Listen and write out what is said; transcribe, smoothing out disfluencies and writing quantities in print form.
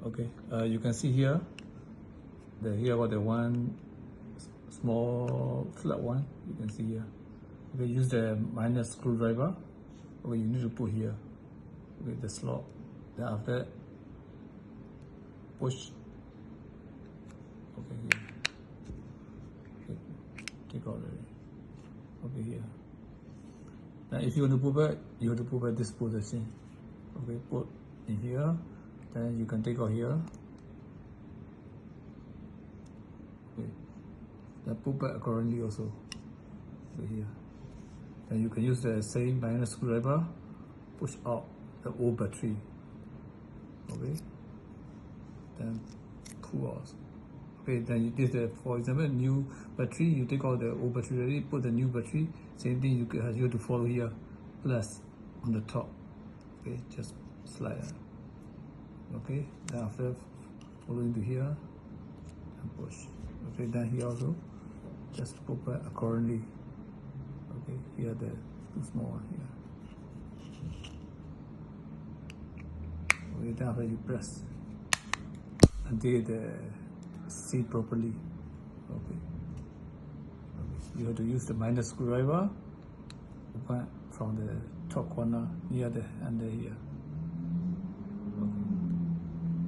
Okay, you can see here, here got the one small flat one, you can see here. Okay, use the minor screwdriver. Okay, you need to put here. Okay, the slot. Then after that, push. Okay, here. Okay, take out the. Okay, here. Now if you want to put back, you have to put back this position. Okay, put in here. Then you can take out here. Okay. Then put back accordingly also. Okay, here. Then you can use the same minor screwdriver, push out the old battery. Okay. Then pull out. Okay, then this is for example new battery, you take out the old battery already, put the new battery, same thing you have to follow here, plus on the top. Okay, just slide. Okay, then after following to here and push. Okay, then here also just put back accordingly. Okay, here the too small one here. Okay, then after you press until the seat properly. Okay. You have to use the minor screwdriver from the top corner near the under here.